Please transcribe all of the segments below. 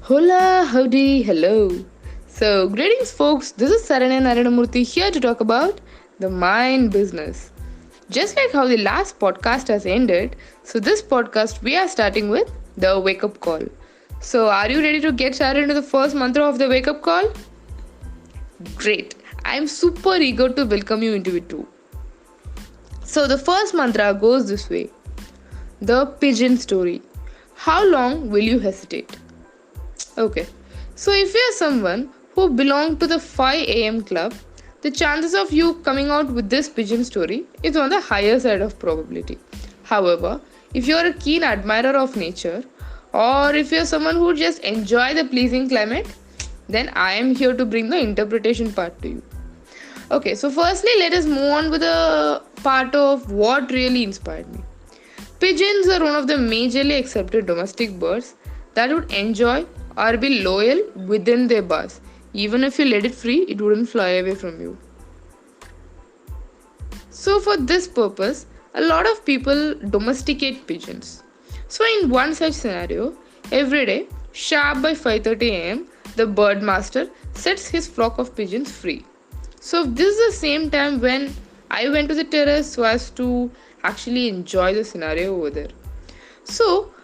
Hola, howdy, hello. So, greetings, folks. This is Saranya Naranamurthy here to talk about the mind business. Just like how the last podcast has ended, so this podcast we are starting with the wake up call. So, are you ready to get started into the first mantra of the wake up call? Great. I am super eager to welcome you into it too. So, the first mantra goes this way: the pigeon story. How long will you hesitate? Okay, so if you are someone who belong to the 5 a.m. club, the chances of you coming out with this pigeon story is on the higher side of probability. However, if you are a keen admirer of nature, or if you are someone who just enjoy the pleasing climate, then I am here to bring the interpretation part to you. Okay, so firstly, let us move on with the part of what really inspired me. Pigeons are one of the majorly accepted domestic birds that would enjoy or be loyal within their bars. Even if you let it free, it wouldn't fly away from you. So, for this purpose, a lot of people domesticate pigeons. So, in one such scenario, every day, sharp by 5:30 a.m., the birdmaster sets his flock of pigeons free. So, this is the same time when I went to the terrace so as to actually enjoy the scenario over there. So,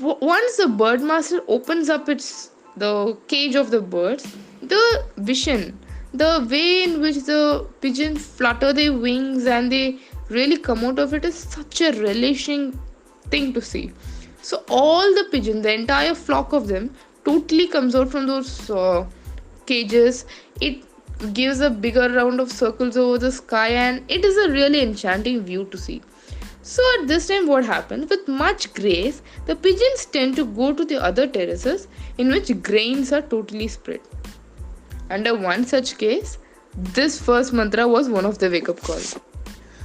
once the birdmaster opens up its the cage of the birds, the vision, the way in which the pigeons flutter their wings and they really come out of it is such a relishing thing to see. So all the pigeons, the entire flock of them, totally comes out from those cages. It gives a bigger round of circles over the sky, and it is a really enchanting view to see. So at this time what happens, with much grace, the pigeons tend to go to the other terraces in which grains are totally spread. Under one such case, this first mantra was one of the wake up calls.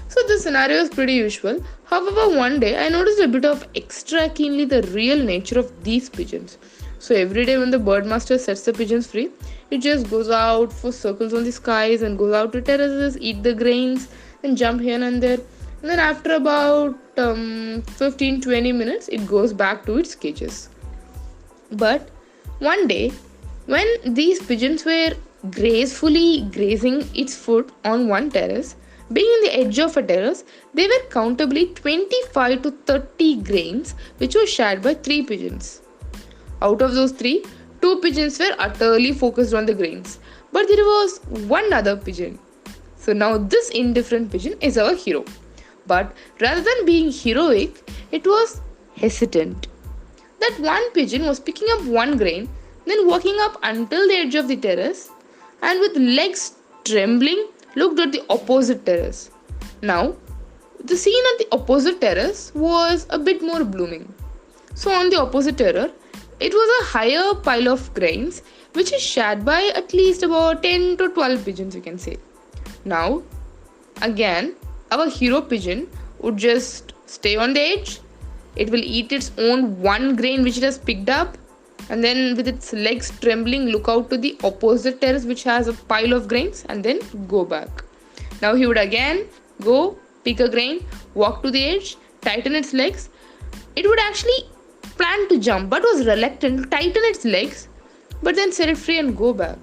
So this scenario is pretty usual. However, one day I noticed a bit of extra keenly the real nature of these pigeons. So every day when the birdmaster sets the pigeons free, it just goes out for circles on the skies and goes out to terraces, eat the grains, and jump here and there. And then after about 15-20 minutes, it goes back to its cages. But one day, when these pigeons were gracefully grazing its foot on one terrace, being in the edge of a terrace, they were countably 25 to 30 grains which were shared by 3 pigeons. Out of those three, 2 pigeons were utterly focused on the grains, but there was one other pigeon. So now this indifferent pigeon is our hero. But rather than being heroic, it was hesitant. That one pigeon was picking up one grain, then walking up until the edge of the terrace, and with legs trembling, looked at the opposite terrace. Now, the scene at the opposite terrace was a bit more blooming. So, on the opposite terrace, it was a higher pile of grains which is shared by at least about 10 to 12 pigeons, you can say. Now, again, our hero pigeon would just stay on the edge. It will eat its own one grain which it has picked up, and then with its legs trembling look out to the opposite terrace which has a pile of grains and then go back. Now he would again go pick a grain, walk to the edge, tighten its legs. It would actually plan to jump but was reluctant to tighten its legs, but then set it free and go back.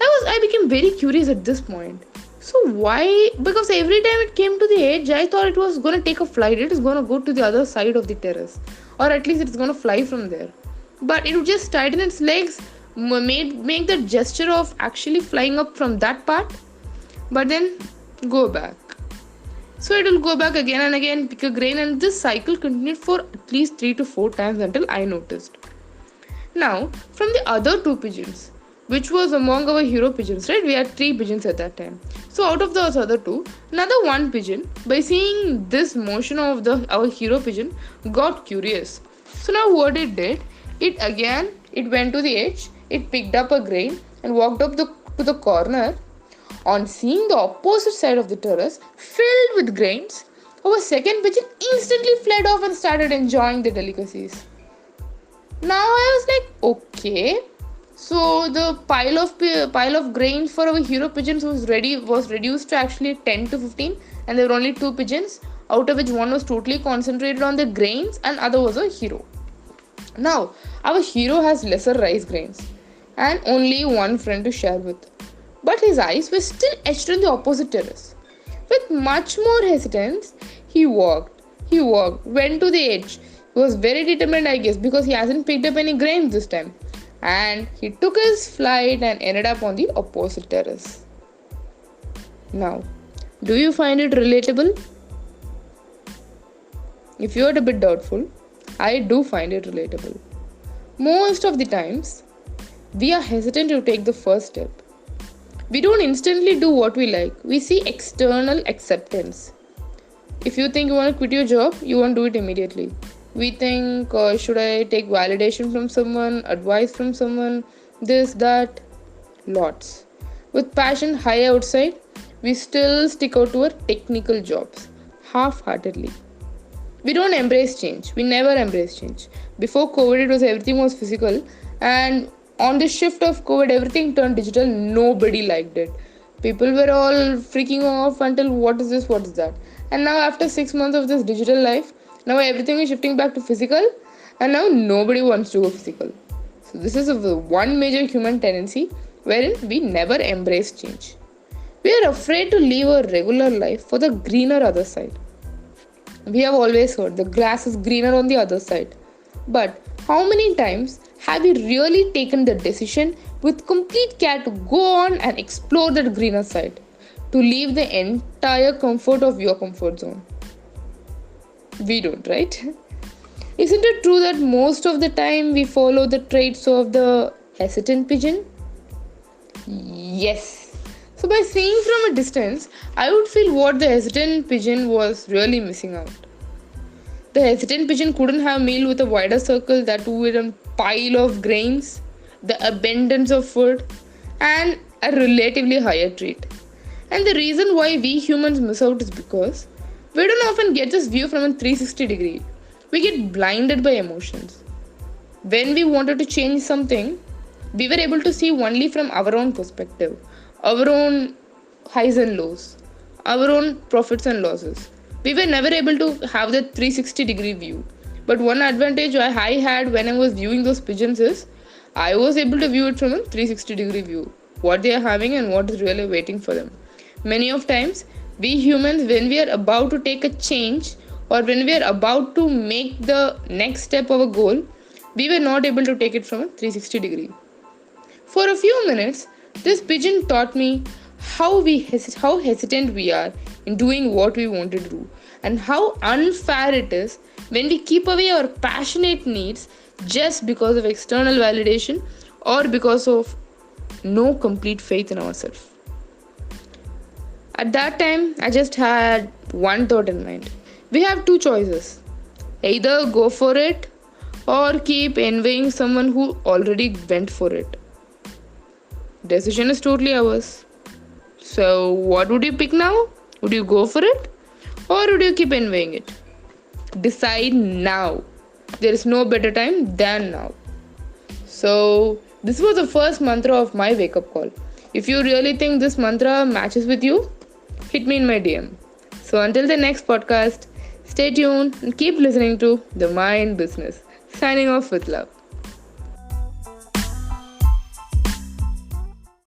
I became very curious at this point. So why? Because every time it came to the edge, I thought it was going to take a flight. It is going to go to the other side of the terrace, or at least it's going to fly from there. But it would just tighten its legs, make the gesture of actually flying up from that part, but then go back. So it will go back again and again, pick a grain, and this cycle continued for at least 3 to 4 times until I noticed. Now, from the other 2 pigeons, which was among our hero pigeons, right? We had 3 pigeons at that time. So out of those other two, another one pigeon, by seeing this motion of our hero pigeon, got curious. So now what it did, it went to the edge, it picked up a grain and walked up to the corner. On seeing the opposite side of the terrace filled with grains, our second pigeon instantly fled off and started enjoying the delicacies. Now I was like, okay. So the pile of grains for our hero pigeons was reduced to actually 10 to 15, and there were only 2 pigeons, out of which one was totally concentrated on the grains and other was a hero. Now, our hero has lesser rice grains and only one friend to share with. But his eyes were still etched on the opposite terrace. With much more hesitance, he walked. He walked, went to the edge. He was very determined, I guess, because he hasn't picked up any grains this time. And he took his flight and ended up on the opposite terrace. Now, do you find it relatable? If you are a bit doubtful, I do find it relatable. Most of the times, we are hesitant to take the first step. We don't instantly do what we like. We see external acceptance. If you think you want to quit your job, you won't do it immediately. We think, should I take validation from someone, advice from someone, this, that, lots. With passion high outside, we still stick out to our technical jobs, half-heartedly. We don't embrace change. We never embrace change. Before COVID, everything was physical, and on the shift of COVID, everything turned digital. Nobody liked it. People were all freaking off until what is this, what is that. And now after 6 months of this digital life, now everything is shifting back to physical, and now nobody wants to go physical. So this is one major human tendency wherein we never embrace change. We are afraid to leave our regular life for the greener other side. We have always heard the grass is greener on the other side. But how many times have you really taken the decision with complete care to go on and explore that greener side? To leave the entire comfort of your comfort zone? We don't, right? Isn't it true that most of the time we follow the traits of the hesitant pigeon? Yes. So by seeing from a distance, I would feel what the hesitant pigeon was really missing out. The hesitant pigeon couldn't have meal with a wider circle, that too with a pile of grains, the abundance of food, and a relatively higher treat. And the reason why we humans miss out is because we don't often get this view from a 360 degree. We get blinded by emotions. When we wanted to change something, we were able to see only from our own perspective, our own highs and lows, our own profits and losses. We were never able to have that 360 degree view. But one advantage I had when I was viewing those pigeons is I was able to view it from a 360 degree view, what they are having and what is really waiting for them. Many of times, we humans, when we are about to take a change or when we are about to make the next step of a goal, we were not able to take it from a 360 degree. For a few minutes, this pigeon taught me how hesitant we are in doing what we want to do, and how unfair it is when we keep away our passionate needs just because of external validation or because of no complete faith in ourselves. At that time, I just had one thought in mind. We have two choices. Either go for it or keep envying someone who already went for it. Decision is totally ours. So, what would you pick now? Would you go for it? Or would you keep envying it? Decide now. There is no better time than now. So, this was the first mantra of my wake up call. If you really think this mantra matches with you, hit me in my DM. So, until the next podcast, stay tuned and keep listening to The Mind Business. Signing off with love.